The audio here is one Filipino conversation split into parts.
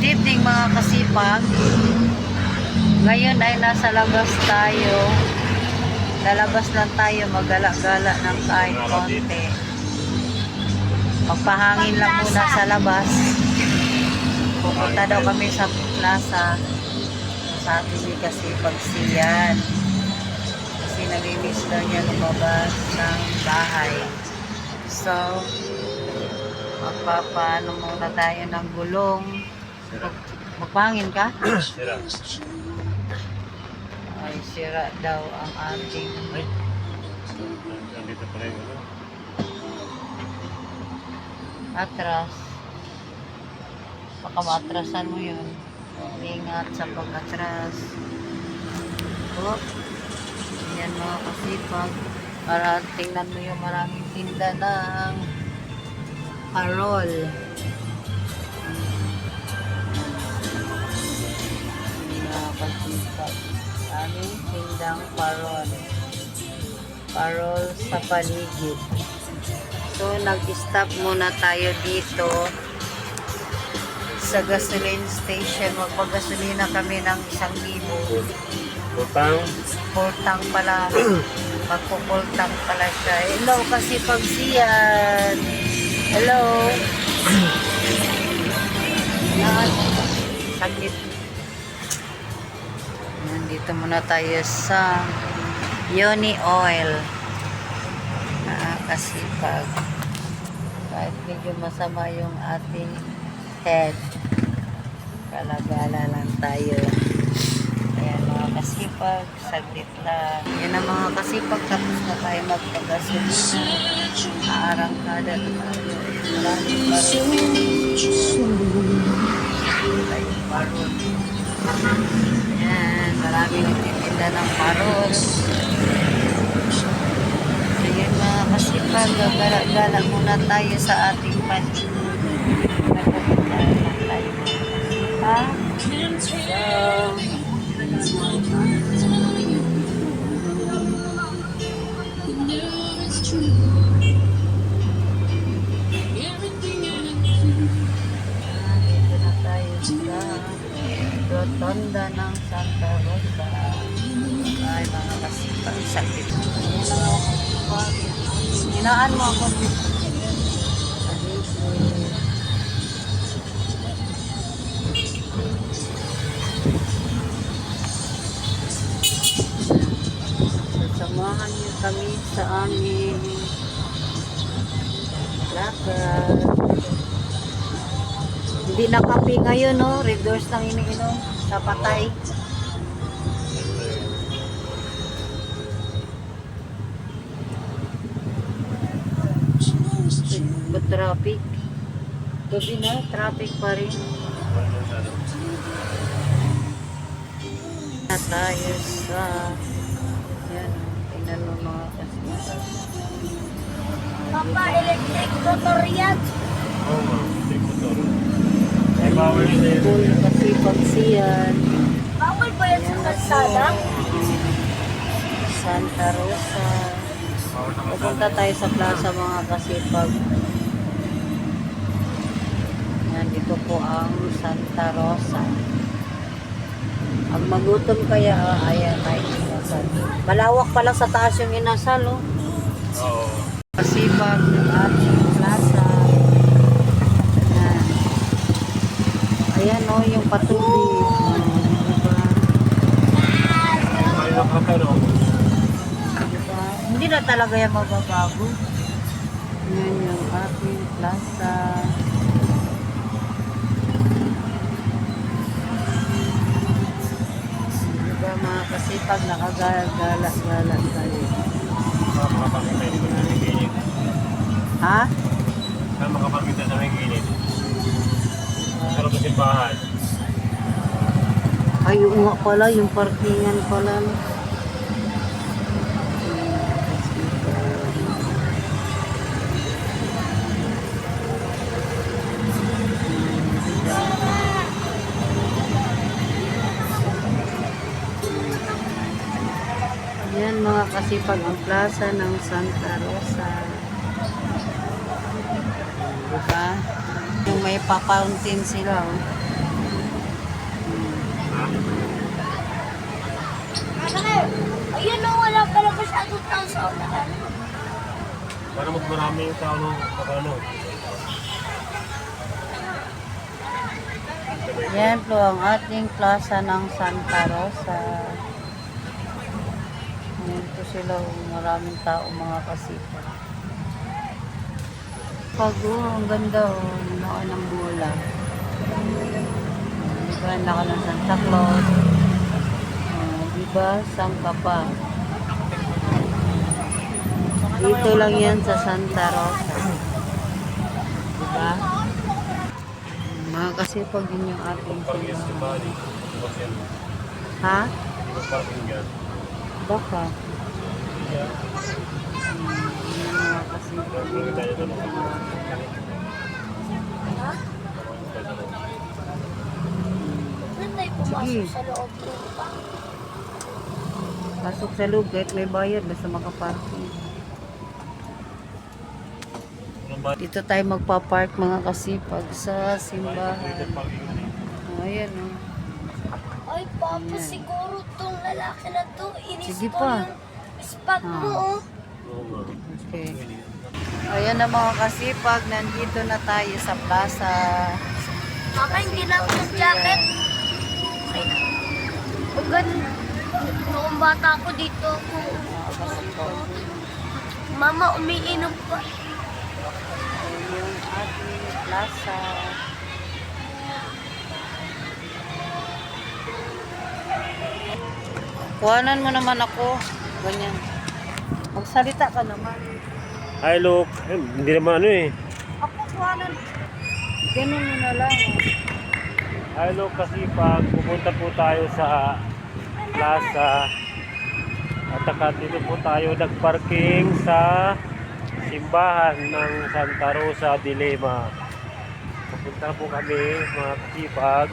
Good evening mga kasipag. Ngayon ay nasa labas tayo. Lalabas lang tayo, maggala-gala ng kahit konti. Magpahangin lang muna sa labas. Pupunta daw kami sa plaza. Sabi ni Kasipag siyan. Kasi namimiss daw niya lumabas ng bahay. So, magpapaano muna tayo ng gulong. Magpahangin ka? Sira. Ay, sira daw ang ating Nandito pa rin ano? atras. Baka maatrasan mo yun. Ingat sa pag-atras. Oh, yan mga kasipag. Para tingnan mo yung maraming tinda ng parol. Kasipag. Aming tindang parol. Parol sa paligid. So, nag-stop muna tayo dito sa gasoline station. Magpagasolina kami ng 1,000. Utang. Pultang pala. Magpupultang pala siya. Hello, Kasipag siyan. Hello. Yan. Saglit. Nandito muna tayo sa Yoni Oil. Nakakasipag. Kahit medyo masama yung ating head. Kalagala lang tayo. Ayan mga kasipag. Saglit lang. Yan ang mga kasipag. Tapos na tayo magpagasolina. Aarangkada na tayo. Maraming parol. Ayan, maraming nagtitinda ng parol. Ayan mga kasipag, gala-gala muna tayo sa ating panig. Nagpupunta lang tayo. Ha? Dito na tayo sa Rotonda ng Santa Rosa. Ay, mga kasipag, sakit. Hinaan mo ako. Sasamahan niyo kami sa aming lakad. Hindi na kape ngayon, no? Red Doors lang iniinom sa patay. Traffic. Gabi na, traffic pa rin. Na tayo sa yan, tingnan mo mga kasipag. Papa, electric motor yan. Oo, electric motor. Ay, bawal na yun. Full kasipag siyan. Bawal ba yan sa kalsada? Santa Rosa. Bawal na Pupunta tayo sa plaza mga kasipag. Yan, dito po ang Santa Rosa. Ang magutom kaya, ayan, ay inasal. Malawak pala sa taas yung inasal, oh. Oo. Kasipag ng ating plaza. Ayan. Ayan, oh, yung patuloy. Diba? May nakatanong. Diba? Hindi na talaga yan mababago. Ayan yung ating plaza. Diba mga kasipag, nakagala-gala tayo. Makapagkita dito sa may gilid. Ha? Saan makapagkita sa may gilid? Pero sa simbahan. Ay, yung nga pala, yung parkingan pala. Yan mga kasipag, ang plaza ng Santa Rosa. Diba? Yung may pa-fountain sila. Oh. Ayun o, wala pala masyadong tao sa unahan. Para mas marami yung tao no, ano. Yan po ang ating plaza ng Santa Rosa. Ayan po sila, maraming tao mga kasipa. Pago, ang ganda oh, ang laki ng bola. Diba, ang laki ng Santa Claus. Diba, sangka pa. Dito lang yan sa Santa Rosa. Diba? Mga kasipag din yung ating Pag-yes yung sila. bali. Ha? Parking yan. Baka. Yeah. Yung mga kasipag din. Hindi tayo tanong. Ha? Saan tayo pumasok sa loob ko pa? Pasok sa loob kahit may bayad basta makaparking. Dito tayo magpa-park mga kasipag sa simbahan. Ayan o. Ay, Papa, siguro tong lalaki na to, Sige in-install pa. yung spot mo, oh. Okay. Ayan na mga kasipag, nandito na tayo sa plaza. Papa, hindi na ako ng jacket. Ang ganda. Noong bata ko dito ako. Mga kasipag. Mama, umiinom pa. Yung ating plaza. Kuhanan mo naman ako. Ganyan. Magsalita ka naman. Hi, look. Hindi naman ano eh. Ako kuhanan. Ganun mo na lang. Hi, look. Kasi pag pupunta po tayo sa plaza at saka dito po tayo nagparking sa simbahan ng Santa Rosa de Lima. Pupunta po kami mga kasipag.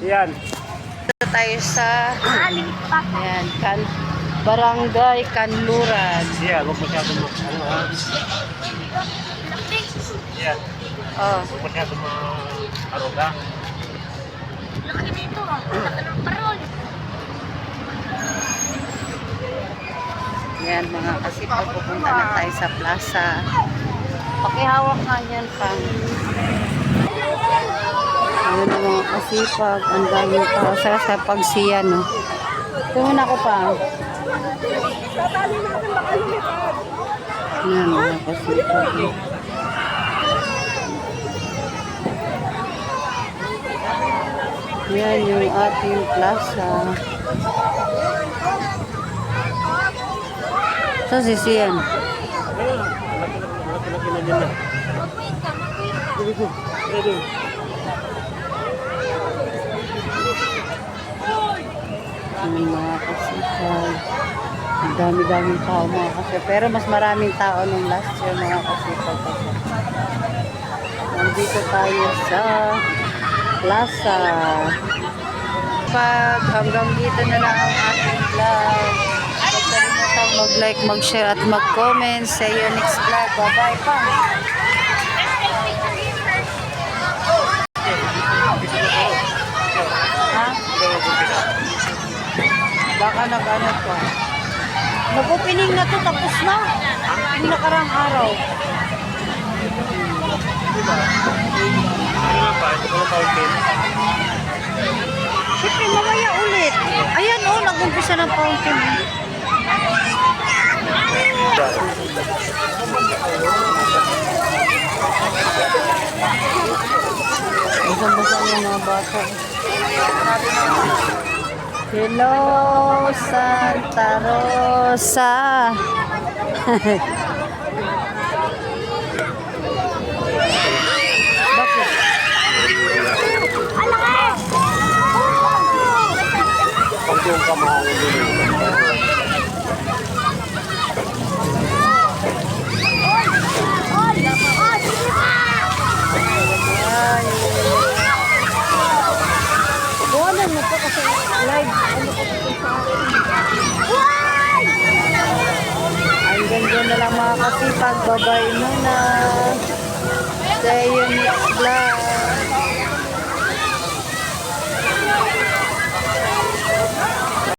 Yan. Dito tayo sa Alipat. ayan, Barangay Kanluran. Yan. Huwag masyadong ano ha. Laki. Yan. Oh, Huwag masyadong aruga. Laki dito, ah. Laki ng parol. yan mga kasipag, pupunta na tayo sa plaza. Pakihawak nga yan pang. Ayun ang mga kasipag, ang daming tao sa pagsiya, no. Tumuna ko pa. Yan mga kasipag. Yan yung ating plaza. Sa sisiyan. Laki-laki na dyan na. Mag-wait ka, mag-wait ka. Dito. Dito. Yung mga kasipag. Ang dami-daming tao mga kasipag. Pero mas maraming tao nung last year mga kasipag. Nandito tayo sa plaza. Pag hanggang dito na lang ang ating vlog. Huwag kalimutang mag-like, mag-share at mag-comment. See you next vlog. Bye-bye pa. Ha? Baka nag-ano pa. Nag-opening na to, tapos na. Yung nakarang araw. Ano lang ba? Ito ko fountain. Siyempre, mamaya ulit. Ayan oh, nag-umpisa ng fountain. Basa-basa yung mga bata. Hello, Santa Rosa. Bakit? Pag yung kamahangin din. Ay. Buwanan mo po kasi live. Ano ko po sa akin. Hanggang dyan na lang mga kasipag. Bye-bye muna. See you